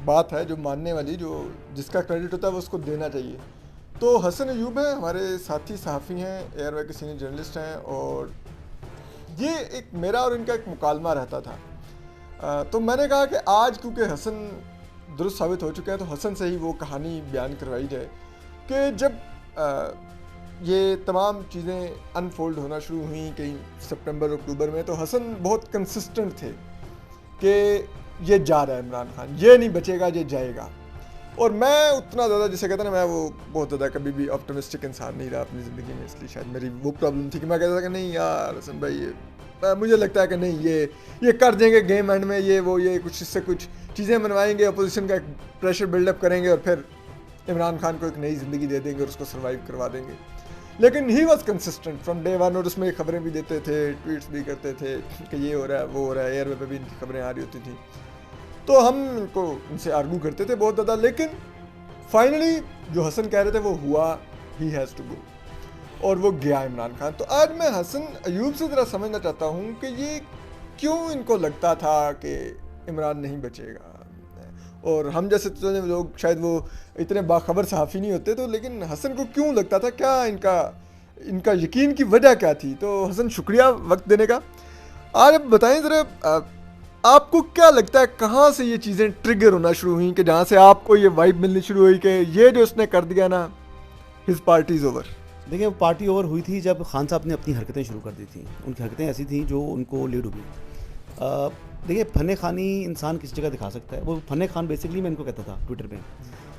बात है जो मानने वाली, जो जिसका क्रेडिट होता है वो उसको देना चाहिए। तो हसन अयूब है, हमारे साथी सहाफ़ी हैं, एयरवे के सीनियर जर्नलिस्ट हैं, और ये एक मेरा और इनका एक मुकालमा रहता था। तो मैंने कहा कि आज क्योंकि हसन दुरुस्त साबित हो चुका है तो हसन से ही वो कहानी बयान करवाई जाए कि जब ये तमाम चीज़ें अनफोल्ड होना शुरू हुई कहीं सितंबर अक्टूबर में, तो हसन बहुत कंसिस्टेंट थे कि ये जा रहा है इमरान खान, ये नहीं बचेगा, ये जाएगा। और मैं उतना ज़्यादा, जिसे कहते हैं ना, मैं वो बहुत ज़्यादा कभी भी ऑप्टिमिस्टिक इंसान नहीं रहा अपनी ज़िंदगी में, इसलिए शायद मेरी वो प्रॉब्लम थी कि मैं कहता था कि नहीं यार हसन भाई, ये मुझे लगता है कि नहीं, ये कर देंगे गेम एंड में, ये कुछ इससे कुछ चीज़ें बनवाएंगे, अपोजिशन का एक प्रेशर बिल्डअप करेंगे और फिर इमरान खान को एक नई ज़िंदगी दे देंगे और उसको सर्वाइव करवा देंगे। लेकिन he was consistent from day one, और उसमें खबरें भी देते थे, ट्वीट्स भी करते थे कि ये हो रहा है, वो हो रहा है, एयरवे पे भी इनकी खबरें आ रही होती थी। तो हम इनको इनसे आर्गू करते थे बहुत ज़्यादा, लेकिन फाइनली जो हसन कह रहे थे वो हुआ, ही हैज़ टू गो, और वो गया इमरान खान। तो आज मैं हसन अयूब से ज़रा समझना चाहता हूँ कि ये क्यों इनको लगता था कि इमरान नहीं बचेगा, और हम जैसे तो लोग शायद वो इतने बाखबर सहाफ़ी नहीं होते, तो लेकिन हसन को क्यों लगता था, क्या इनका यकीन की वजह क्या थी। तो हसन, शुक्रिया वक्त देने का। आज अब बताएं ज़रा, आपको क्या लगता है कहाँ से ये चीज़ें ट्रिगर होना शुरू हुई कि जहाँ से आपको ये वाइब मिलनी शुरू हुई कि ये जो उसने कर दिया ना, हिज पार्टी इज़ ओवर। देखिए, पार्टी ओवर हुई थी जब खान साहब ने अपनी हरकतें शुरू कर दी थी। उनकी हरकतें ऐसी थी जो उनको लीड हुई। देखिए, फन खानी इंसान किसी जगह दिखा सकता है। वो फन खान बेसिकली मैं इनको कहता था ट्विटर पे,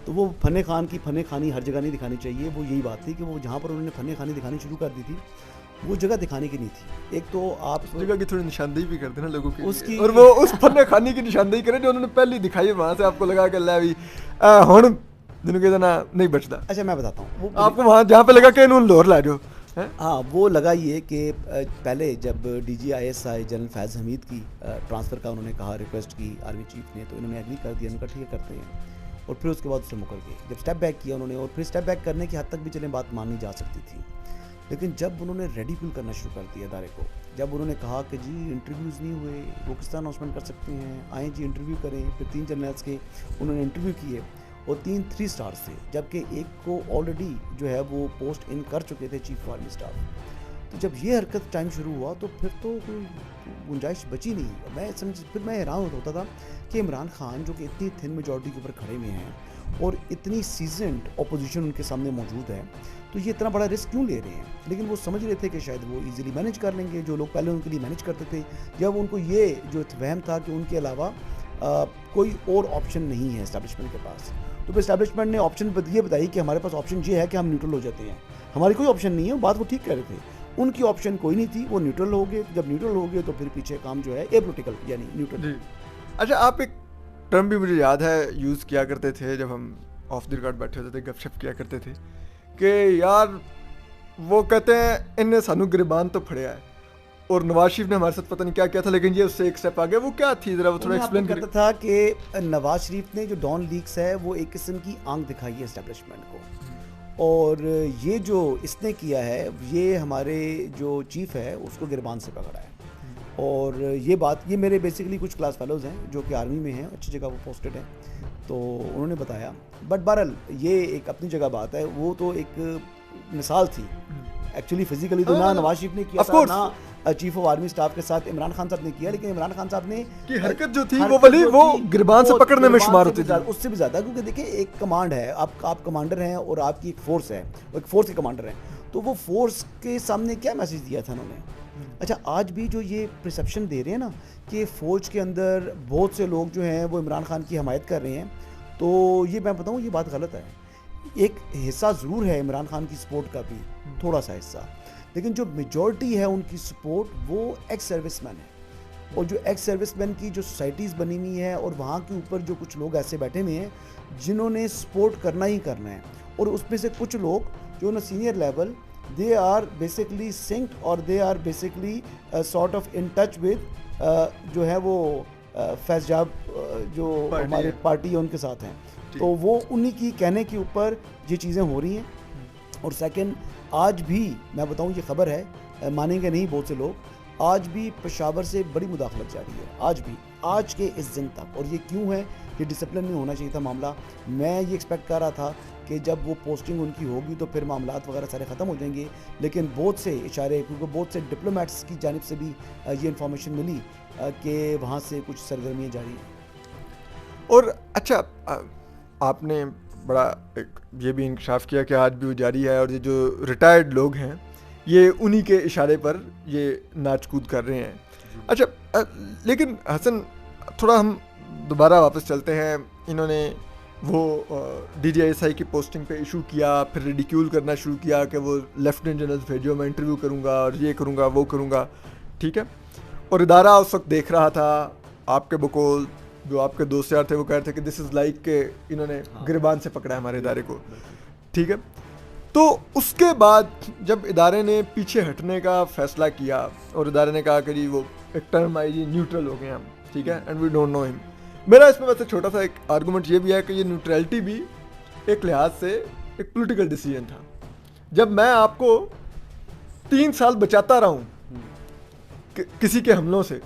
तो वो फन खान की फन खानी हर जगह नहीं दिखानी चाहिए। वो यही बात थी कि वो जहाँ पर उन्होंने फन खानी दिखानी शुरू कर दी थी, वो जगह दिखाने की नहीं थी। एक तो आप जगह की थोड़ी निशानदेही भी कर देना लोगों की उसकी, और वो उस फन खानी की निशानदेही करें जो उन्होंने पहले दिखाई है, वहाँ से आपको लगा कि लै भी हुण जिन्होंने कहना नहीं बचता। अच्छा, मैं बताता हूँ आपको वहाँ जहाँ पे लगा कि इन्होंने लोर ला जो। हाँ, वो लगा ये कि पहले जब DGISI जनरल फैज़ हमीद की ट्रांसफ़र का उन्होंने कहा, रिक्वेस्ट की आर्मी चीफ ने, तो इन्होंने एग्री कर दिया, उनका ठीक है करते हैं। और फिर उसके बाद उससे मुकर गए। जब स्टेप बैक किया उन्होंने, और फिर स्टेप बैक करने की हद तक भी चले बात मानी जा सकती थी, लेकिन जब उन्होंने रेडिकुल करना शुरू कर दिया इदारे को, जब उन्होंने कहा कि जी इंटरव्यूज़ नहीं हुए, वो किस तरह अनाउंसमेंट कर सकते हैं, आए जी इंटरव्यू करें, फिर 3 जनरल्स के उन्होंने इंटरव्यू किए और 3 स्टार्स थे, जबकि एक को ऑलरेडी जो है वो पोस्ट इन कर चुके थे चीफ ऑफ आर्मी स्टाफ। तो जब ये हरकत टाइम शुरू हुआ तो फिर तो कोई गुंजाइश बची नहीं। फिर मैं हैरान होता था कि इमरान खान जो कि इतनी थिन मेजॉरिटी के ऊपर खड़े हुए हैं और इतनी सीजनड अपोजिशन उनके सामने मौजूद है, तो ये इतना बड़ा रिस्क क्यों ले रहे हैं। लेकिन वो समझ रहे थे कि शायद वो इजीली मैनेज कर लेंगे, जो लोग पहले उनके लिए मैनेज करते थे, जब उनको ये जो वहम था कि उनके अलावा कोई और ऑप्शन नहीं है एस्टैब्लिशमेंट के पास। तो फिर एस्टैब्लिशमेंट ने ऑप्शन ये बताई कि हमारे पास ऑप्शन ये है कि हम न्यूट्रल हो जाते हैं, हमारी कोई ऑप्शन नहीं है। बात वो ठीक कह रहे थे, उनकी ऑप्शन कोई नहीं थी, वो न्यूट्रल हो गए। जब न्यूट्रल हो गए तो फिर पीछे काम जो है एपोलिटिकल यानी न्यूट्रल। अच्छा, आप एक टर्म भी मुझे याद है यूज़ किया करते थे जब हम ऑफ द रिकॉर्ड बैठे होते थे, गपशप किया करते थे कि यार वो कहते हैं इनने सानू गिरबान तो फड़िया है, और नवाज शरीफ ने हमारे साथ पता नहीं क्या किया था, लेकिन ये उससे एक स्टेप आगे। वो क्या थी, जरा वो थोड़ा एक्सप्लेन करता था कि नवाज शरीफ ने जो डॉन लीक्स है वो एक किस्म की आंख दिखाई है एस्टैब्लिशमेंट को, और ये जो इसने किया है ये हमारे जो चीफ है उसको गिरबान से पकड़ा है। और ये बात, ये मेरे बेसिकली कुछ क्लास फेलोज़ हैं जो कि आर्मी में हैं, अच्छी जगह वो पोस्टेड हैं, तो उन्होंने बताया। बट बहरहाल ये एक अपनी जगह बात है, वो तो एक मिसाल थी। एक्चुअली फिजिकली तो ना नवाज शरीफ ने किया था, ना चीफ ऑफ आर्मी स्टाफ के साथ इमरान खान साहब ने किया, लेकिन इमरान खान साहब ने की हरकत जो थी वो गिरबान से पकड़ने में शुमार होती थी, उससे भी ज़्यादा। क्योंकि देखिए, एक कमांड है, आप कमांडर हैं और आपकी एक फोर्स है, एक फोर्स के कमांडर हैं, तो वो फोर्स के सामने क्या मैसेज दिया था उन्होंने। अच्छा, आज भी जो ये परसेप्शन दे रहे हैं ना कि फ़ौज के अंदर बहुत से लोग जो हैं वो इमरान खान की हमायत कर रहे हैं, तो ये मैं बताऊँ, ये बात गलत है। एक हिस्सा ज़रूर है इमरान खान की सपोर्ट का भी, थोड़ा सा हिस्सा, लेकिन जो मेजॉरिटी है उनकी सपोर्ट वो एक्स सर्विसमैन है। और जो एक्स सर्विसमैन की जो सोसाइटीज़ बनी हुई है, और वहाँ के ऊपर जो कुछ लोग ऐसे बैठे हुए हैं जिन्होंने सपोर्ट करना ही करना है, और उसमें से कुछ लोग जो ना senior level, they are basically synced और they are basically sort of in touch with जो है वो फैज़ाब जो हमारी पार्टी है उनके साथ हैं, तो वो उन्हीं की कहने के ऊपर ये चीज़ें हो रही हैं। और सेकंड, आज भी मैं बताऊं, ये खबर है, मानेंगे नहीं बहुत से लोग, आज भी पेशावर से बड़ी मुदाखलत जारी है, आज भी, आज के इस दिन तक। और ये क्यों है, ये डिसिप्लिन में होना चाहिए था मामला। मैं ये एक्सपेक्ट कर रहा था कि जब वो पोस्टिंग उनकी होगी तो फिर मामलात वगैरह सारे ख़त्म हो जाएंगे, लेकिन बहुत से इशारे, क्योंकि बहुत से डिप्लोमेट्स की जानिब से भी ये इन्फॉर्मेशन मिली कि वहाँ से कुछ सरगर्मियाँ जारी हैं। और अच्छा, आपने बड़ा एक ये भी इंकशाफ किया कि आज भी वो जारी है, और ये जो रिटायर्ड लोग हैं ये उन्हीं के इशारे पर ये नाच कूद कर रहे हैं। अच्छा, लेकिन हसन, थोड़ा हम दोबारा वापस चलते हैं। इन्होंने वो DGISI की पोस्टिंग पे इशू किया, फिर रिडिक्यूल करना शुरू किया कि वो लेफ्टिनेंट जनरल भेजो, मैं इंटरव्यू करूँगा और ये करूँगा वो करूँगा, ठीक है। और इदारा उस वक्त देख रहा था, आपके बकौल जो आपके दोस्त यार थे वो कह रहे थे कि दिस इज़ लाइक के इन्होंने गिरबान से पकड़ा है हमारे इदारे को, ठीक है। तो उसके बाद जब इदारे ने पीछे हटने का फैसला किया और इदारे ने कहा कि जी वो एक टर्म आई, जी न्यूट्रल हो गए हम, ठीक है, and we don't know him. मेरा इसमें वैसे छोटा सा एक आर्गूमेंट ये भी है कि ये न्यूट्रलिटी भी एक लिहाज से एक पॉलिटिकल डिसीजन था। जब मैं आपको 3 साल बचाता रहा हूँ किसी के हमलों से,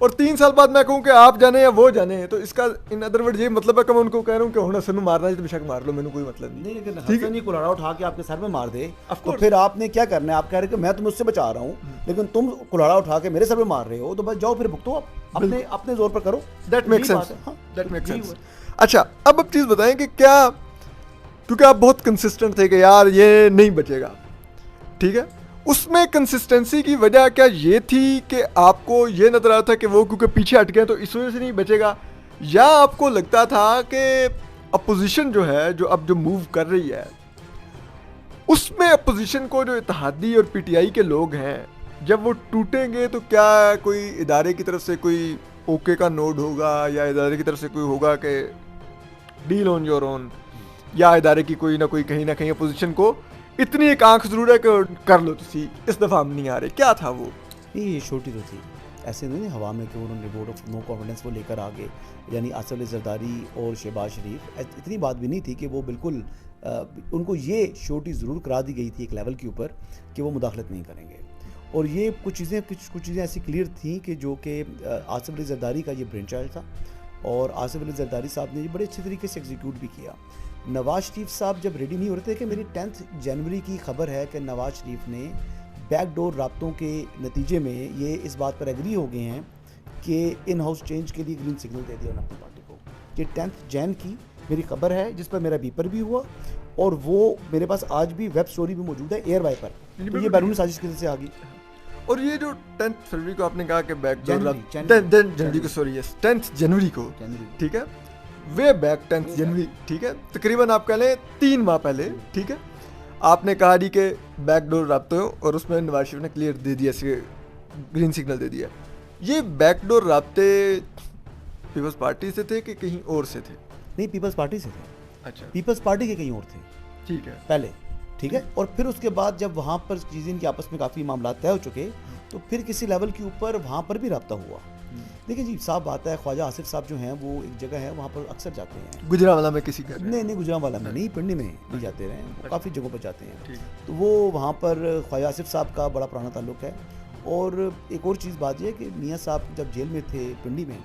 और 3 साल बाद मैं कहूँ कि आप जाने या वो जाने, तो इसका इन अदर वर्ड ये मतलब है कि मैं उनको कह रहा हूँ कि होना सनु मारना है तो बेशक मार लो, मैंने कोई मतलब नहीं। लेकिन हसन ही कुल्हाड़ा उठा के आपके सर में मार दे तो फिर आपने क्या करना है? आप कह रहे हैं कि मैं तुम्हें उससे बचा रहा हूँ, लेकिन तुम कुल्हाड़ा उठा के मेरे सर में मार रहे हो, तो बस जाओ फिर भुगतो, आप अपने जोर पर करो। That makes sense, that makes sense. अच्छा, अब चीज़ बताएं कि क्या, क्योंकि आप बहुत कंसिस्टेंट थे कि यार ये नहीं बचेगा, ठीक है, उसमें कंसिस्टेंसी की वजह क्या ये थी कि आपको ये नजर आता था कि वो क्योंकि पीछे हट गए तो इस वजह से नहीं बचेगा, या आपको लगता था कि अपोजिशन जो है, जो अब जो मूव कर रही है, उसमें अपोजिशन को जो इत्तेहादी और PTI के लोग हैं, जब वो टूटेंगे तो क्या कोई इदारे की तरफ से कोई ओके का नोड होगा, या इदारे की तरफ से कोई होगा कि डील ऑन योर ओन, या इदारे की कोई ना कोई कहीं ना कहीं अपोजिशन को इतनी एक आंख जरूर है कि कर लो तुसी, इस दफ़ा हम नहीं आ रहे, क्या था वो? नहीं, ये छोटी तो थी, ऐसे नहीं हवा में कि उन्होंने वोट ऑफ नो कॉन्फिडेंस वो लेकर आगे, यानी आसिफ अली जरदारी और शहबाज शरीफ, इतनी बात भी नहीं थी कि वो बिल्कुल उनको ये श्योरिटी ज़रूर करा दी गई थी एक लेवल के ऊपर कि वो मुदाखलत नहीं करेंगे। और ये कुछ चीज़ें ऐसी क्लियर थी कि जो कि आसिफ अली जरदारी का ये ब्रेन चाइल्ड था, और आसिफ अली जरदारी साहब ने ये बड़े अच्छे तरीके से एग्जीक्यूट भी किया। नवाज शरीफ साहब जब रेडी नहीं हो रहे थे, कि मेरी 10 जनवरी की खबर है कि नवाज शरीफ ने बैकडोर राब्तों के नतीजे में ये इस बात पर एग्री हो गए हैं कि इन हाउस चेंज के लिए ग्रीन सिग्नल दे दिया उन्होंने अपनी पार्टी को। ये 10 जैन की मेरी खबर है, जिस पर मेरा बीपर भी हुआ, और वो मेरे पास आज भी वेब स्टोरी भी मौजूद है एयर वाइपर। तो ये बैरूनी साजिश किसी से आ गई। और ये जो 10 फरवरी को आपने कहा कि बैकडोर, 10 जनवरी को, ठीक है, वे बैक 10 जनवरी, ठीक है, तकरीबन आप कह लें 3 माह पहले, ठीक है, आपने कहा जी कि बैकडोर राब्ते हो, और उसमें नवाज शरीफ ने क्लियर दे दिया, ग्रीन सिग्नल दे दिया। ये बैकडोर राब्ते पीपल्स पार्टी से थे कि कहीं और से थे? नहीं, पीपल्स पार्टी से थे। अच्छा, पीपल्स पार्टी के कहीं और थे, ठीक है, पहले, ठीक है। और फिर उसके बाद जब वहाँ पर चीज़ें इनके आपस में काफ़ी मामला तय हो चुके, तो फिर किसी लेवल के ऊपर वहाँ पर भी रब्ता हुआ। देखिए जी, साफ बात है, ख्वाजा आसिफ साहब जो हैं वो एक जगह है, वहाँ पर अक्सर जाते हैं। गुजरांवाला में किसी का? नहीं, गुजरांवाला में नहीं, पिंडी में भी जाते रहे, वो काफ़ी जगहों पर जाते हैं। तो वो वहाँ पर ख्वाजा आसिफ साहब का बड़ा पुराना ताल्लुक़ है। और एक और चीज़ बात यह है कि मियाँ साहब जब जेल में थे पिंडी में,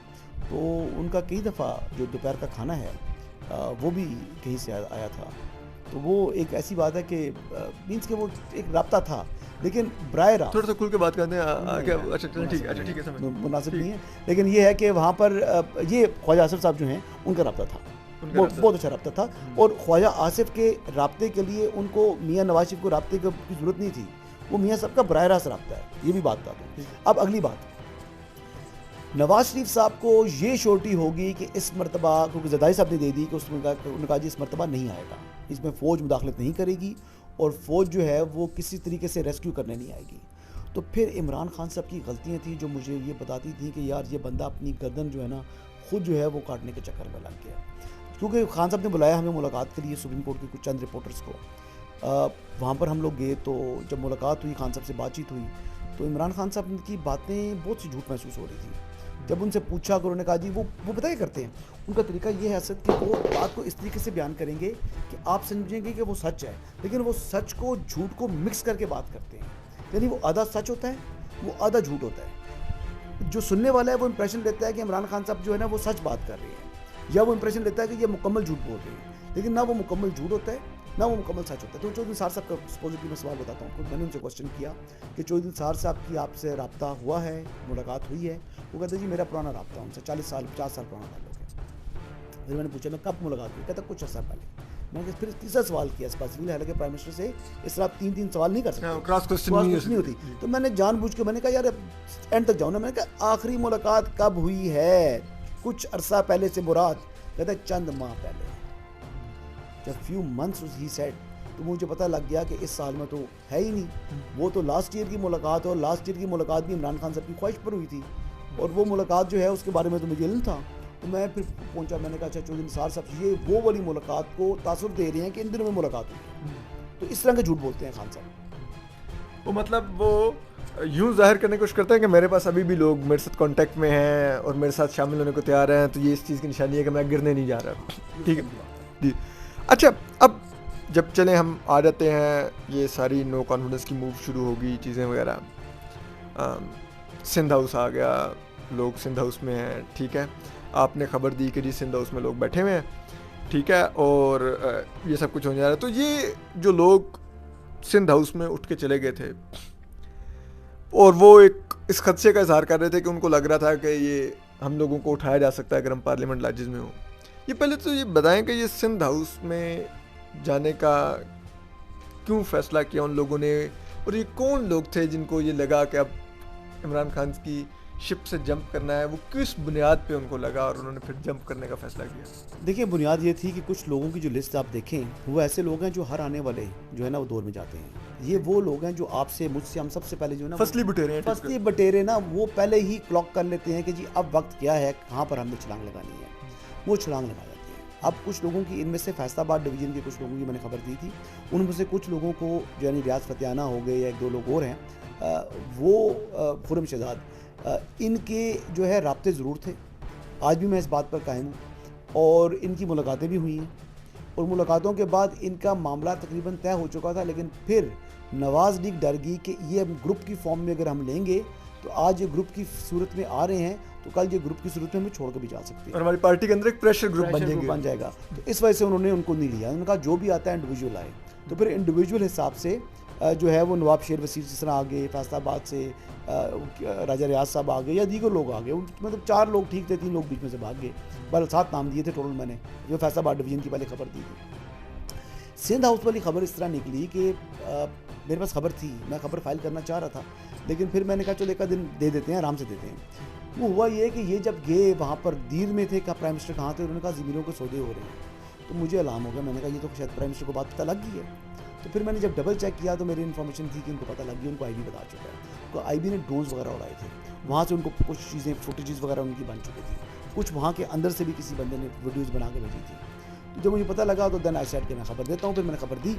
तो उनका कई दफ़ा जो दोपहर का खाना है वो भी कहीं से आया था। तो वो एक ऐसी बात है कि मीन्स के वो एक राब्ता था, लेकिन बराए रास्त, थोड़ा सा खुल के बात करते हैं। अच्छा ठीक है, समझ, मुनासिब नहीं है, लेकिन ये है कि वहाँ पर ये ख्वाजा आसिफ साहब जो हैं उनका राब्ता था, बहुत अच्छा राब्ता था। और ख्वाजा आसिफ के राब्ते के लिए उनको मियाँ नवाज शरीफ को राब्ते की ज़रूरत नहीं थी, वो मियाँ साहब का बराह रास्त राब्ता है, ये भी बात था। अब अगली बात, नवाज शरीफ साहब को ये श्योरिटी होगी कि इस मरतबा, क्योंकि जरदारी साहब ने दे दी कि उन्होंने कहा जी इस मरतबा नहीं आएगा, इसमें फ़ौज मुदाखलत नहीं करेगी, और फ़ौज जो है वो किसी तरीके से रेस्क्यू करने नहीं आएगी। तो फिर इमरान खान साहब की गलतियाँ थी जो मुझे ये बताती थी कि यार ये बंदा अपनी गर्दन जो है ना खुद जो है वो काटने के चक्कर में लग गया। क्योंकि खान साहब ने बुलाया हमें मुलाकात के लिए सुप्रीम कोर्ट के कुछ चंद रिपोर्टर्स को, वहाँ पर हम लोग गए। तो जब मुलाकात हुई, खान साहब से बातचीत हुई, तो इमरान खान साहब की बातें बहुत सी झूठ महसूस हो रही थी। जब उनसे पूछा, उन्होंने कहा जी वो पता क्या करते हैं, उनका तरीका ये है असद कि वो बात को इस तरीके से बयान करेंगे कि आप समझेंगे कि वो सच है, लेकिन वो सच को झूठ को मिक्स करके बात करते हैं। यानी वो आधा सच होता है, वो आधा झूठ होता है। जो सुनने वाला है वो इंप्रेशन लेता है कि इमरान खान साहब जो है ना वो सच बात कर रहे हैं, या वो इंप्रेशन लेता है कि ये मुकम्मल झूठ बोल रही है, लेकिन ना वो मुकम्मल झूठ होता है ना वो मुकम्मल सच होता है। तो चौधरी निसार साहब का पॉजिटिव में सवाल बताता हूँ, मैंने उनसे क्वेश्चन किया कि चौधरी निसार साहब की आपसे रब्ता हुआ है, मुलाकात हुई है? वो कहते जी मेरा पुराना रब्ता उनसे 40 साल 50 साल पुराना ताल्लुक है। फिर मैंने पूछा मैं कब मुलाकात हुई? कहता कुछ अर्सा पहले। मैंने फिर तीसरा सवाल किया स्पेसिफिकली, हालांकि प्राइम मिनिस्टर से इस तरह आप 3 सवाल नहीं कर सकते, क्रॉस क्वेश्चन नहीं होती। तो मैंने जानबूझ के मैंने कहा यार एंड तक जाऊँ ना, मैंने कहा आखिरी मुलाकात कब हुई है? कुछ अरसा पहले से मुराद? कहता चंद माह पहले, जब फ्यू मंथ्स ही सेड। तो मुझे पता लग गया कि इस साल में तो है ही नहीं, वो तो लास्ट ईयर की मुलाकात है, और लास्ट ईयर की मुलाकात भी इमरान खान साहब की ख्वाहिश पर हुई थी, और वो मुलाकात जो है उसके बारे में तो मुझे इल्म था। तो मैं फिर पहुंचा, मैंने कहा अच्छा चौधरी निसार साहब ये वो वाली मुलाकात को तासुर दे रहे हैं कि इन दिनों में मुलाकात हुई। तो इस तरह के झूठ बोलते हैं खान साहब। वो मतलब वो यूं जाहिर करने की कोशिश करते हैं कि मेरे पास अभी भी लोग मेरे साथ कांटेक्ट में हैं और मेरे साथ शामिल होने को तैयार हैं, तो ये इस चीज़ की निशानी है कि मैं गिरने नहीं जा रहा। ठीक है जी। अच्छा, अब जब चले हम आ जाते हैं, ये सारी नो कॉन्फिडेंस की मूव शुरू होगी, चीज़ें वगैरह, सिंध हाउस आ गया, लोग सिंध हाउस में हैं, ठीक है। आपने खबर दी कि जी सिंध हाउस में लोग बैठे हुए हैं, ठीक है, और ये सब कुछ होने जा रहा है। तो ये जो लोग सिंध हाउस में उठ के चले गए थे और वो एक इस खदशे का इजहार कर रहे थे कि उनको लग रहा था कि ये हम लोगों को उठाया जा सकता है अगर हम पार्लियामेंट लाजिज में हो। ये पहले तो ये बताएं कि ये सिंध हाउस में जाने का क्यों फैसला किया उन लोगों ने, और ये कौन लोग थे जिनको ये लगा कि अब इमरान खान की शिप से जंप करना है? वो किस बुनियाद पे उनको लगा और उन्होंने फिर जंप करने का फैसला किया? देखिए, बुनियाद ये थी कि कुछ लोगों की जो लिस्ट आप देखें, वो ऐसे लोग हैं जो हर आने वाले जो है ना वो दौर में जाते हैं। ये वो लोग हैं जो आपसे मुझसे हम सबसे पहले जो है ना फसली बटेरे ना वो पहले ही क्लॉक कर लेते हैं कि जी अब वक्त क्या है, कहाँ पर हमने छलांग लगानी है, वो छलांग लगा जाते हैं। अब कुछ लोगों की इनमें से फैसलाबाद डिवीज़न के कुछ लोगों की मैंने खबर दी थी, उनमें से कुछ लोगों को जो यानी रियाज फतेहाना हो गए या 1-2 लोग और हैं, वो खुर्रम शहजाद, इनके जो है राब्ते ज़रूर थे। आज भी मैं इस बात पर कायम हूँ, और इनकी मुलाकातें भी हुई हैं, और मुलाकातों के बाद इनका मामला तकरीबन तय हो चुका था। लेकिन फिर नवाज़ लीग डर गई कि ये ग्रुप की फॉर्म में अगर हम लेंगे तो आज ये ग्रुप की सूरत में आ रहे हैं, तो कल ये ग्रुप की सूरत में हमें छोड़ कर भी जा सकते हैं और हमारी पार्टी के अंदर एक प्रेशर ग्रुप बन जाएगा। तो इस वजह से उन्होंने उनको नहीं लिया। उन्होंने कहा जो भी आता है इंडिविजुअल आए। तो फिर इंडिविजुअल हिसाब से जो है वो नवाब शेर वसीर जिस तरह आ गए, फैसलाबाद से राजा रियाज साहब आ गए या दीगर लोग आ गए, मतलब 4 लोग ठीक थे, 3 लोग बीच में से भाग गए। बल 7 नाम दिए थे टोटल मैंने, जो फैसलाबाद डिवीज़न की पहले खबर दी थी। सिंध हाउस वाली खबर इस तरह निकली कि मेरे पास खबर थी, मैं खबर फाइल करना चाह रहा था, लेकिन फिर मैंने कहा चलो एक दिन दे देते हैं, आराम से देते हैं। वो हुआ ये कि ये जब गए वहाँ पर दीर में थे, कहा प्राइम मिनिस्टर कहाँ थे, उन्होंने कहा ज़मीनों के सौदे हो रहे हैं। तो मुझे अलार्म हो गया, मैंने कहा ये तो शायद प्राइम मिनिस्टर को बात पता लग गई है। तो फिर मैंने जब डबल चेक किया तो मेरी इन्फॉर्मेशन थी कि उनको पता लग गई, उनको आईबी बता चुका है। तो आईबी ने ड्रोन्स वगैरह उड़ाए थे, वहाँ से उनको कुछ चीज़ें फुटेजेस वगैरह उनकी बन चुकी थी, कुछ वहाँ के अंदर से भी किसी बंदे ने वीडियोज़ बना के भेजी थी। तो जब मुझे पता लगा तो देन आई सेड कि मैं खबर देता हूँ। फिर मैंने खबर दी,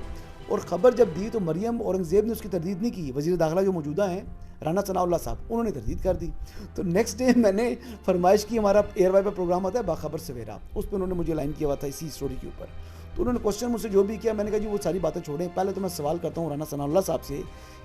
और ख़बर जब दी तो मरियम औरंगज़ेब ने उसकी तरदीद नहीं की। वज़ीर दाखिला जो मौजूदा हैं राना सनाउल्लाह साहब, उन्होंने तरदीद कर दी। तो नेक्स्ट डे मैंने फरमाइश की, हमारा एयरवाई पर प्रोग्राम होता है बाखबर सवेरा, उस पर उन्होंने मुझे लाइन किया हुआ था इसी स्टोरी के ऊपर। तो उन्होंने क्वेश्चन मुझसे जो भी किया, मैंने कहा जी वो सारी बातें छोड़ें, पहले तो मैं सवाल करता हूँ राना सनाउल्लाह साहब से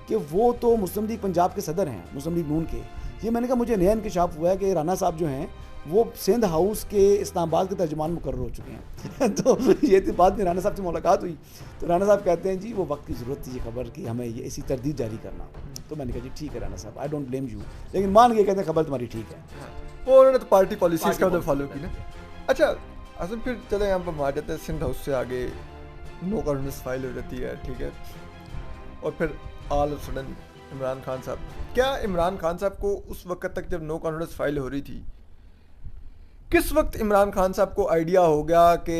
कि वो तो मुस्लिम लीग पंजाब के सदर हैं, मुस्लिम लीग नून के। ये मैंने कहा मुझे नया इंकशाफ हुआ है कि राना साहब जो हैं वो सिंध हाउस के इस्लामाबाद के तर्जुमान मुकर्रर हो चुके हैं। तो ये थी बात में राना साहब से मुलाकात हुई, तो राना साहब कहते हैं जी वो वक्त की ज़रूरत थी ये खबर की हमें ये इसी तरदीद जारी करना। तो मैंने कहा जी ठीक है राना साहब, आई डोंट ब्लेम यू, लेकिन मान गए, कहते हैं खबर तुम्हारी ठीक है। वो उन्होंने तो पार्टी पॉलिसीज का फॉलो की ना। अच्छा असल फिर चले यहाँ पर आ जाते हैं, सिंध हाउस से आगे नो कॉन्फिडेंस फाइल हो जाती है, ठीक है, और फिर all of sudden Imran Khan साहब, क्या इमरान खान साहब को उस वक्त तक जब नो कॉन्फिडेंस फाइल हो रही थी, किस वक्त इमरान खान साहब को आइडिया हो गया कि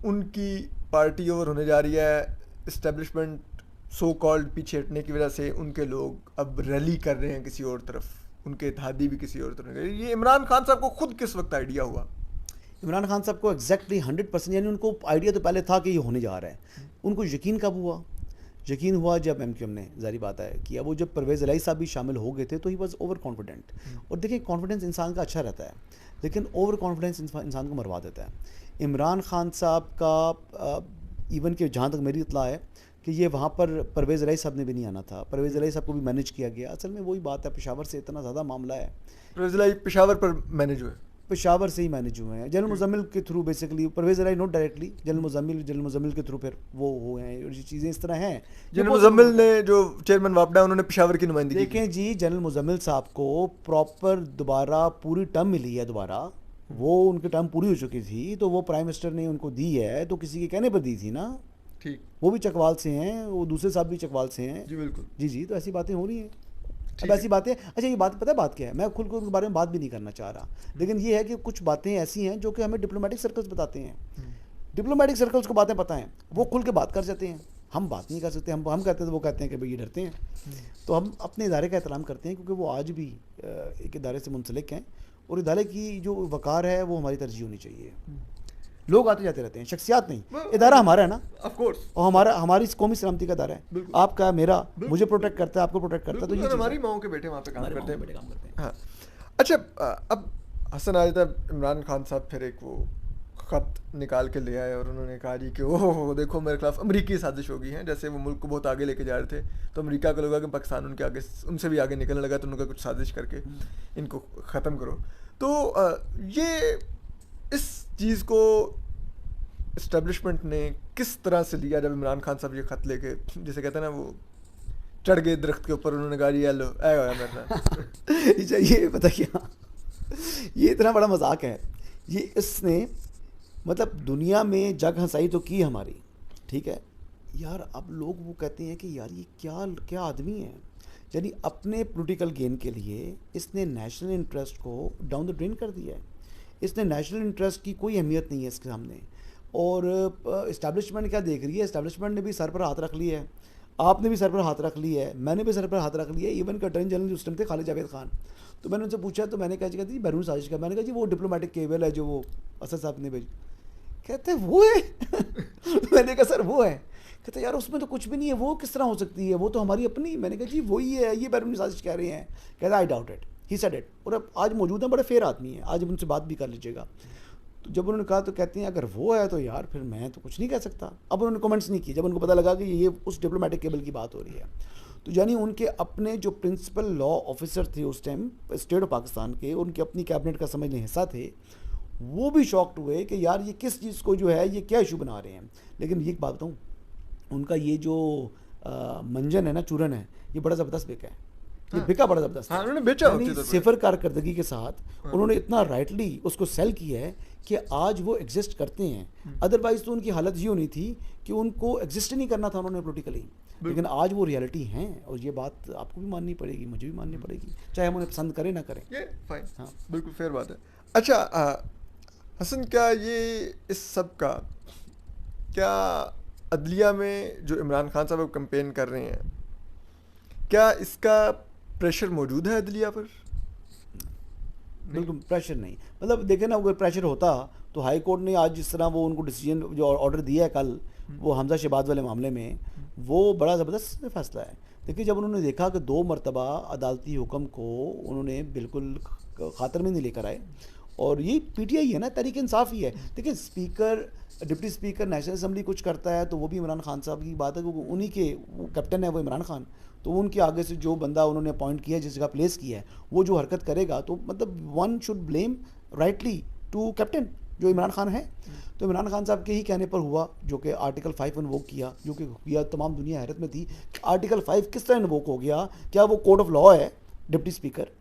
उनकी पार्टी ओवर होने जा रही है, इस्टेब्लिशमेंट सो कॉल्ड पीछे हटने की वजह से उनके लोग अब रैली कर रहे हैं किसी और तरफ, उनके इत्तेहादी भी किसी और तरफ, ये इमरान खान साहब को खुद किस वक्त आइडिया हुआ? इमरान खान साहब को एग्जैक्टली 100%, यानी उनको आइडिया तो पहले था कि ये होने जा रहा है। उनको यकीन कब हुआ? यकीन हुआ जब MQM ने जारी बात है किया, वो जब परवेज़ इलाही साहब भी शामिल हो गए थे तो ही वॉज ओवर कॉन्फिडेंट। और देखिए कॉन्फिडेंस इंसान का अच्छा रहता है, लेकिन ओवर कॉन्फिडेंस इंसान को मरवा देता है। इमरान खान साहब का इवन कि जहाँ तक मेरी इत्तला है कि ये वहाँ पर परवेज़ इलाही साहब ने भी नहीं आना था, परवेज़ इलाही साहब को भी मैनेज किया गया। असल में वही बात है, पेशावर से इतना ज़्यादा मामला है, परवेज़ इलाही पेशावर पर मैनेज हुए। पेशावर से ही मैनेज हुए हैं, जनरल मुजम्मिल के through basically, Parvez Rai not directly, general Muzammil के थ्रू फिर वो हुए हैं, और ये चीज़ें इस तरह हैं। जनरल मुजम्मिल ने जो चेयरमैन वापडा उन्होंने पेशावर की नुमाइंदगी की। देखें जी, जनरल मुजम्मिल साहब को प्रॉपर दोबारा पूरी टर्म मिली है दोबारा, वो उनकी टर्म पूरी हो चुकी थी, तो वो प्राइम मिनिस्टर ने उनको दी है, तो किसी के कहने पर दी थी ना। ठीक, वो भी चकवाल से हैं, वो दूसरे साहब भी चकवाल से हैं। जी बिल्कुल। जी, तो ऐसी बातें हो रही हैं। ठीक अब ऐसी बातें, अच्छा ये बात पता है बात क्या है, मैं खुद को उनके बारे में बात भी नहीं करना चाह रहा, लेकिन ये है कि कुछ बातें ऐसी हैं जो कि हमें डिप्लोमेटिक सर्कल्स बताते हैं। डिप्लोमेटिक सर्कल्स को बातें पता हैं, वो खुल के बात कर जाते हैं, हम बात नहीं कर सकते। हम कहते हैं तो वो कहते हैं कि भाई ये डरते हैं। तो हम अपने इदारे का एहतराम करते हैं, क्योंकि वो आज भी एक इदारे से मुंसलिक हैं, और इदारे की जो वक़ार है वो हमारी तरजीह होनी चाहिए। लोग आते जाते रहते हैं, शख्सियात नहीं। इदारा हमारा है ना, ऑफ कोर्स, और हमारी कौमी सलामती का इदारा है, आपका मेरा, मुझे प्रोटेक्ट करता है, आपको प्रोटेक्ट करता है, तो ये हमारी माओं के बेटे वहाँ पे काम हमारे करते माँ के बेटे काम करते हैं। हाँ, अच्छा, अब हसन आया था, इमरान खान साहब फिर एक वो ख़त निकाल के ले आए और उन्होंने कहा जी कि ओह देखो मेरे खिलाफ अमरीकी साजिश हो गई है। जैसे वो मुल्क को बहुत आगे लेके जा रहे थे, तो अमेरिका को लगा कि पाकिस्तान उनके आगे, उनसे भी आगे निकलने लगा, तो उनका कुछ साजिश करके इनको ख़त्म करो। तो ये इस चीज़ को इस्टेब्लिशमेंट ने किस तरह से लिया जब इमरान खान साहब ये ख़त लेके, जैसे कहते हैं ना, वो चढ़ गए दरख्त के ऊपर, उन्होंने कहा ये लो आया मेरे ये पता क्या, ये इतना बड़ा मजाक है ये। इसने मतलब दुनिया में जग हंसाई तो की हमारी, ठीक है यार। अब लोग वो कहते हैं कि यार ये क्या क्या आदमी है, यानी अपने पॉलिटिकल गेन के लिए इसने नेशनल इंटरेस्ट को डाउन द ड्रेन कर दिया है। इसने नेशनल इंटरेस्ट की कोई अहमियत नहीं है इसके सामने। और इस्टेब्लिशमेंट क्या देख रही है, इस्टेब्लिशमेंट ने भी सर पर हाथ रख लिया है, आपने भी सर पर हाथ रख लिया है, मैंने भी सर पर हाथ रख लिया है। इवन अटॉर्नी जनरल उस टाइम थे खालिद जावेद खान, तो मैंने उनसे पूछा, तो मैंने कहा जी बैरून साजिश का, मैंने कहा जी वो डिप्लोमेटिक केबल है जो वो असद साहब ने भेजी, कहते वो है मैंने कहा सर वो है, कहते यार उसमें तो कुछ भी नहीं है, वो किस तरह हो सकती है, वो तो हमारी अपनी। मैंने कहा जी वही है, ये बैरून साजिश कह रहे हैं। कहता I doubt it, he said it. और अब आज मौजूद हैं, बड़े फेयर आदमी हैं, आज उनसे बात भी कर लीजिएगा। तो जब उन्होंने कहा तो कहते हैं अगर वो है तो यार फिर मैं तो कुछ नहीं कह सकता। अब उन्होंने कमेंट्स नहीं किए जब उनको पता लगा कि ये उस डिप्लोमेटिक केबल की बात हो रही है। तो यानी उनके अपने जो प्रिंसिपल लॉ ऑफिसर थे उस टाइम स्टेट ऑफ पाकिस्तान के, उनके अपनी कैबिनेट का समझने हिस्सा थे, वो भी शॉक्ड हुए कि यार ये किस चीज़ को जो है ये क्या इशू बना रहे हैं। लेकिन ये एक बात बताऊँ, उनका ये जो मंजन है ना, चूरन है, ये बड़ा ज़बरदस्त बिका है। ये बिका बड़ा ज़बरदस्त। हाँ, उन्होंने बेचा होती है सिफर कारकर्दगी के साथ उन्होंने इतना राइटली उसको सेल किया है कि आज वो एग्जिस्ट करते हैं। अदरवाइज तो उनकी हालत ये होनी थी कि उनको एग्जिस्ट नहीं करना था उन्होंने पॉलिटिकली, लेकिन आज वो रियलिटी हैं। और ये बात आपको भी माननी पड़ेगी, मुझे भी माननी पड़ेगी, चाहे हम उन्हें पसंद करें ना करें। ये फाइन, हाँ बिल्कुल फेयर बात है। अच्छा हसन, क्या ये इस सब का क्या अदलिया में जो इमरान खान साहब कैंपेन कर रहे हैं, क्या इसका प्रेशर मौजूद है अदलिया पर? बिल्कुल प्रेशर नहीं, मतलब देखें ना, अगर प्रेशर होता तो हाई कोर्ट ने आज जिस तरह वो उनको डिसीजन जो ऑर्डर दिया है कल वो हमजा शहबाज वाले मामले में, वो बड़ा ज़बरदस्त फैसला है। देखिए जब उन्होंने देखा कि 2 मरतबा अदालती हुक्म को उन्होंने बिल्कुल खातर में नहीं लेकर आए, और ये पीटीआई है ना, तहरीक इंसाफ ही है। देखिए speaker, deputy speaker national assembly कुछ करता है तो वो भी इमरान खान साहब की बात है, क्योंकि उन्हीं के वो कैप्टन है वो इमरान खान, तो उनके आगे से जो बंदा उन्होंने अपॉइंट किया है, जिस जगह प्लेस किया है, वो जो हरकत करेगा तो मतलब one should blame rightly to captain जो इमरान खान है। तो इमरान खान साहब के ही कहने पर हुआ, जो कि आर्टिकल 5 इन्वोक किया, जो कि किया तमाम दुनिया हैरत में थी कि आर्टिकल 5 किस तरह इन्वोक हो गया, क्या वो कोड ऑफ लॉ है डिप्टी स्पीकर।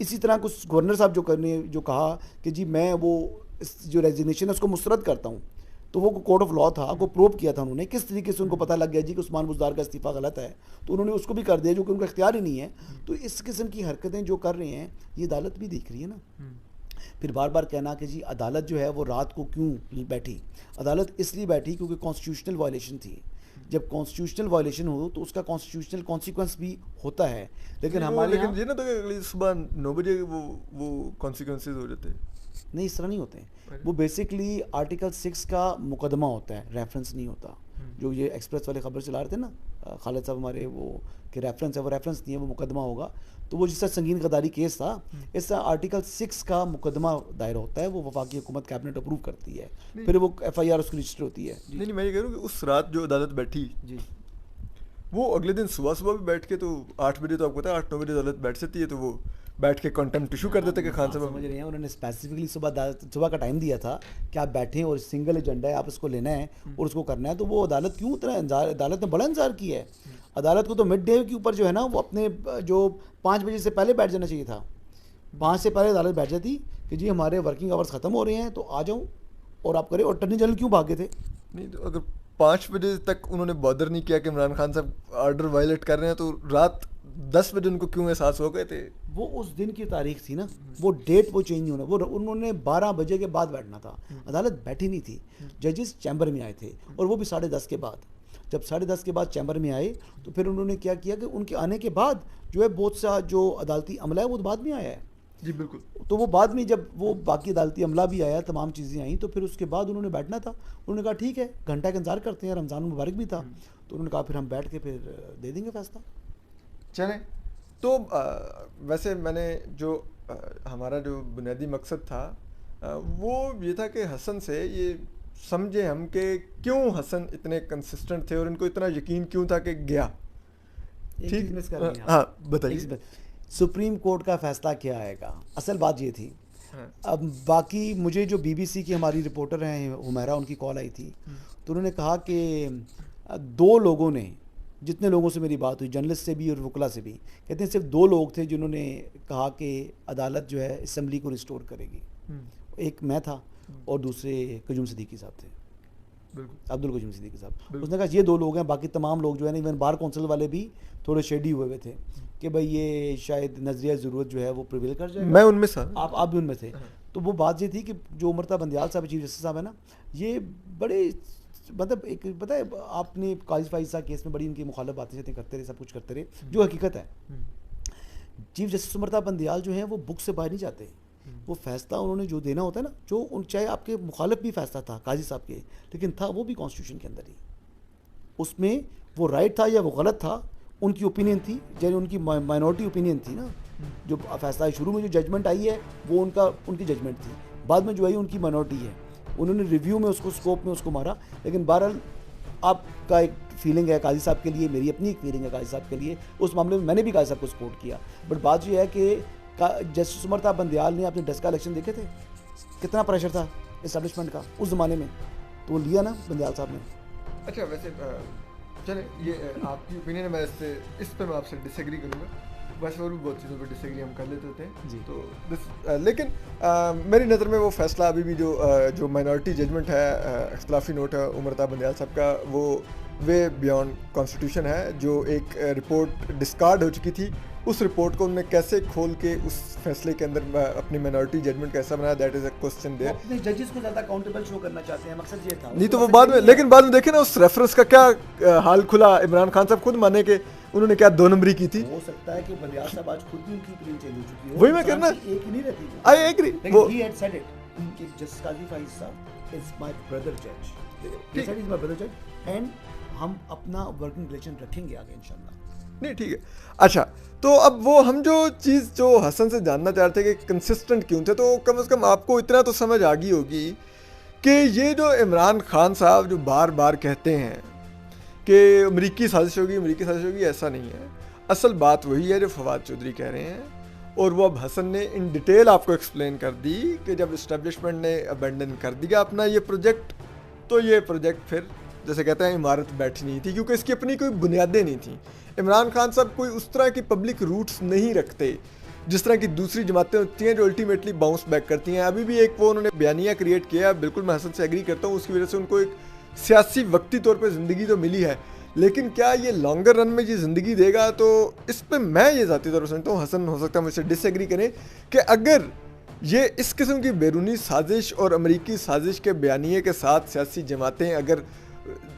इसी तरह कुछ गवर्नर साहब जो कहा कि जी मैं वो जो रेजिग्नेशन है उसको मुस्तरद करता हूँ, तो वो कोड ऑफ लॉ था, वो प्रूव किया था उन्होंने, किस तरीके से उनको पता लग गया जी कि उस्मान बुज़दार का इस्तीफ़ा गलत है, तो उन्होंने उसको भी कर दिया जो कि उनका इख्तियार ही नहीं है। तो इस किस्म की हरकतें जो कर रहे हैं ये अदालत भी देख रही है ना। फिर बार बार कहना कि जी अदालत जो है वो रात को क्यों बैठी, अदालत इसलिए बैठी क्योंकि कॉन्स्टिट्यूशनल वायलेशन थी। जब कॉन्स्टिट्यूशनल वायलेशन हो तो उसका कॉन्स्टिट्यूशनल कॉन्सिक्वेंस भी होता है, लेकिन हमारे यहाँ ये ना, तो अगली सुबह 9 बजे वो कॉन्सिक्वेंसेस हो जाते हैं। नहीं, इस तरह नहीं होते हैं। वो बेसिकली आर्टिकल 6 का मुकदमा होता है, रेफरेंस नहीं होता। जो ये एक्सप्रेस वाले खबर चला रहे थे ना खालिद साहब हमारे, वो कि रेफरेंस है, वो रेफरेंस नहीं है, वो मुकदमा होगा। तो वो जिसका संगीन गद्दारी केस था, इसका आर्टिकल 6 का मुकदमा दायर होता है, वो वफाकी हुकूमत कैबिनेट अप्रूव करती है, फिर वो FIR उसकी रजिस्टर होती है। नहीं, मैं ये कह रहा हूँ कि उस रात जो अदालत बैठी जी, वो अगले दिन सुबह भी बैठ के, तो 8 बजे तो आपको पता है 8-9 बजे अदालत बैठ सकती है, तो वो बैठ के कंटेम्प्ट इशू कर देते कि खान साहब। समझ रहे हैं, उन्होंने स्पेसिफिकली सुबह का टाइम दिया था कि आप बैठें और सिंगल एजेंडा है, आप उसको लेना है और उसको करना है। तो वो अदालत क्यों इतना अदालत ने बड़ा इंतजार किया है। अदालत को तो मिड डे के ऊपर जो है ना वो अपने जो 5 बजे से पहले बैठ जाना चाहिए था। 5 से पहले अदालत बैठ जाती कि जी हमारे वर्किंग आवर्स ख़त्म हो रहे हैं तो आ जाऊँ और आप करें। और अटर्नी जनरल क्यों भागे थे? नहीं तो अगर 5 बजे तक उन्होंने बॉदर नहीं किया कि इमरान खान साहब ऑर्डर वायलेट कर रहे हैं, तो रात 10 बजे उनको क्यों एहसास हो गए थे? वो उस दिन की तारीख थी ना, वो डेट वो चेंज नहीं होना। वो उन्होंने 12 बजे के बाद बैठना था। अदालत बैठी नहीं थी, जजेस चैम्बर में आए थे और वो भी 10:30 के बाद। जब 10:30 के बाद चैम्बर में आए तो फिर उन्होंने क्या किया कि उनके आने के बाद जो है बहुत सा जो अदालती अमला है वो बाद में आया है। जी बिल्कुल। तो वो बाद में जब वो बाकी अदालती अमला भी आया, तमाम चीज़ें आई, तो फिर उसके बाद उन्होंने बैठना था। उन्होंने कहा ठीक है, घंटा का इंतजार करते हैं, रमज़ान मुबारक भी था, तो उन्होंने कहा फिर हम बैठ के फिर दे देंगे फैसला। चलें तो वैसे मैंने जो हमारा जो बुनियादी मकसद था वो ये था कि हसन से ये समझे हम कि क्यों हसन इतने कंसिस्टेंट थे और इनको इतना यकीन क्यों था कि गया। ठीक, हाँ बताइए। सुप्रीम कोर्ट का फैसला क्या आएगा, असल बात ये थी। अब बाकी मुझे जो बीबीसी की हमारी रिपोर्टर हैं हुमैरा, उनकी कॉल आई थी तो उन्होंने कहा कि 2 लोगों ने, जितने लोगों से मेरी बात हुई, जर्नलिस्ट से भी और वकला से भी, कहते हैं सिर्फ 2 लोग थे जिन्होंने कहा कि अदालत जो है असम्बली को रिस्टोर करेगी। एक मैं था और दूसरे कजूम सिद्दीकी साहब थे, अब्दुल कजूम सिद्दीकी साहब। उसने कहा ये 2 लोग हैं, बाकी तमाम लोग जो है ना, इवन बार कौंसिल वाले भी थोड़े शेडी हुए थे कि भाई ये शायद नजरिया ज़रूरत जो है वो प्रिवेल कर जाएगा। मैं उनमें था, आप भी उनमें थे। तो वो बात ये थी कि जो उमरता बंदियाल साहब चीफ जस्टिस साहब है ना, ये बड़े मतलब एक पता है आपने काजी फाइज साहब केस में बड़ी इनकी मुखालिफ बातें करते रहे, सब कुछ करते रहे, जो हकीकत है। चीफ जस्टिस उमरता बंदियाल जो है वो बुक से बाहर नहीं जाते। वो फैसला उन्होंने जो देना होता है ना, जो उन चाहे आपके मुखालिफ भी फैसला था काजी साहब के, लेकिन था वो भी कॉन्स्टिट्यूशन के अंदर ही। उसमें वो राइट था या वो गलत था, उनकी ओपिनियन थी, जैसे उनकी माइनॉरिटी ओपिनियन थी ना। जो फैसला शुरू में जो जजमेंट आई है वो उनकी जजमेंट थी, बाद में जो आई उनकी माइनॉरिटी है। उन्होंने रिव्यू में उसको स्कोप में उसको मारा। लेकिन बहरहाल आपका एक फीलिंग है काजी साहब के लिए, मेरी अपनी एक फीलिंग है काजी साहब के लिए। उस मामले में मैंने भी काजी साहब को सपोर्ट किया। बट बात यह है कि जस्टिस उमरता बंदियाल ने अपने डस्ट का इलेक्शन देखे थे, कितना प्रेशर था इस्टेब्लिशमेंट का उस ज़माने में, तो वो लिया ना बंदियाल साहब ने। अच्छा वैसे चले ये आपकी ओपिनियन है, मैं इस पर मैं आपसे डिसएग्री करूँगा। वैसे और भी बहुत चीज़ों पर डिसएग्री हम कर लेते हैं जी। तो लेकिन मेरी नज़र में वो फैसला अभी भी जो माइनॉरिटी जजमेंट है, इख्तलाफी नोट है उमरता बंदियाल साहब का, वो वे बियॉन्ड कॉन्स्टिट्यूशन है। जो एक रिपोर्ट डिस्कार्ड हो चुकी थी, उस रिपोर्ट को उन्होंने कैसे खोल के उस फैसले के अंदर अपनी माइनॉरिटी जजमेंट कैसा बनाया, that is a question there. अपने जजेस को ज़्यादा अकाउंटेबल शो करना चाहते हैं, मकसद ये था। नहीं तो वो बाद में, लेकिन बाद में देखे ना उस रेफरेंस का क्या हाल खुला। इमरान खान साहब खुद माने कि उन्होंने क्या 2 नंबरी की थी। हो सकता है कि बंदियाल साहब आज खुद भी उनकी ओपिनियन चेंज हो चुकी है। वही मैं कहना, एक ही नहीं रहती। I agree. वो ही हैड सेड इट कि जस्टिस काजी फाइज साहब इज माय ब्रदर जज, he said is my brother जज, एंड हम अपना वर्किंग रिलेशन रखेंगे आगे इंशाल्लाह। नहीं ठीक है। अच्छा तो अब वो हम जो चीज़ जो हसन से जानना चाह रहे थे कि कंसिस्टेंट क्यों थे, तो कम से कम आपको इतना तो समझ आ गई होगी कि ये जो इमरान खान साहब जो बार बार कहते हैं कि अमरीकी साजिश होगी, अमरीकी साजिश होगी, ऐसा नहीं है। असल बात वही है जो फवाद चौधरी कह रहे हैं, और वो अब हसन ने इन डिटेल आपको एक्सप्लेन कर दी कि जब इस्टेब्लिशमेंट ने अबेंडन कर दिया अपना ये प्रोजेक्ट, तो ये प्रोजेक्ट फिर जैसे कहते हैं इमारत बैठी नहीं थी, क्योंकि इसकी अपनी कोई बुनियादें नहीं थी। इमरान खान साहब कोई उस तरह की पब्लिक रूट्स नहीं रखते जिस तरह की दूसरी जमातें होती हैं जो अल्टीमेटली बाउंस बैक करती हैं। अभी भी एक वो उन्होंने बयानिया क्रिएट किया, बिल्कुल मैं हसन से एग्री करता हूँ, उसकी वजह से उनको एक सियासी वक्ती तौर पर ज़िंदगी तो मिली है, लेकिन क्या ये लॉन्गर रन में ये ज़िंदगी देगा? तो इस पर मैं ये ज़ाती तौर पर समझता हूँ, हसन हो सकता है मुझसे डिसएग्री करें, कि अगर ये इस किस्म की बैरूनी साजिश और अमरीकी साजिश के बयानिए के साथ सियासी जमातें अगर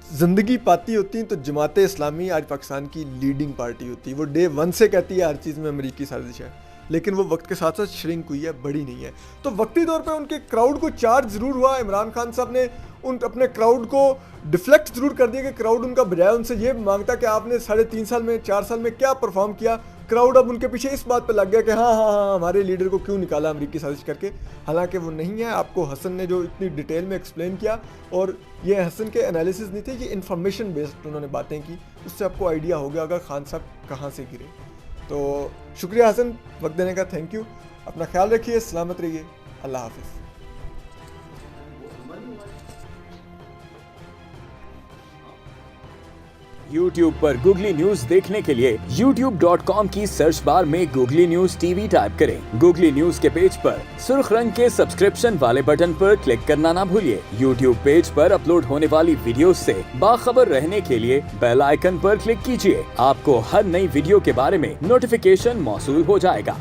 ज़िंदगी पाती होती तो जमात इस्लामी आज पाकिस्तान की लीडिंग पार्टी होती। वो डे 1 से कहती है हर चीज़ में अमरीकी साजिश है, लेकिन वो वक्त के साथ साथ श्रिंक हुई है, बड़ी नहीं है। तो वक्ती तौर पे उनके क्राउड को चार्ज ज़रूर हुआ। इमरान खान साहब ने उन अपने क्राउड को डिफ्लेक्ट ज़रूर कर दिया कि क्राउड उनका बजाय उनसे ये मांगता कि आपने 3.5 साल में 4 साल में क्या परफॉर्म किया, क्राउड अब उनके पीछे इस बात पे लग गया कि हाँ हमारे लीडर को क्यों निकाला अमरीकी साजिश करके। हालांकि वो नहीं है। आपको हसन ने जो इतनी डिटेल में एक्सप्लेन किया, और ये हसन के एनालिसिस नहीं थे, ये इन्फॉर्मेशन बेस्ड उन्होंने बातें की, उससे आपको आइडिया हो गया अगर खान साहब कहाँ से गिरे। तो शुक्रिया हसन, वक्त देने का थैंक यू। अपना ख्याल रखिए, सलामत रहिए, अल्लाह हाफिज़। YouTube पर गूगली न्यूज देखने के लिए youtube.com की सर्च बार में गूगली न्यूज टीवी टाइप करें। गूगली न्यूज के पेज पर सुर्ख रंग के सब्सक्रिप्शन वाले बटन पर क्लिक करना ना भूलिए। YouTube पेज पर अपलोड होने वाली वीडियोस से बाखबर रहने के लिए बेल आइकन पर क्लिक कीजिए। आपको हर नई वीडियो के बारे में नोटिफिकेशन मौसूल हो जाएगा।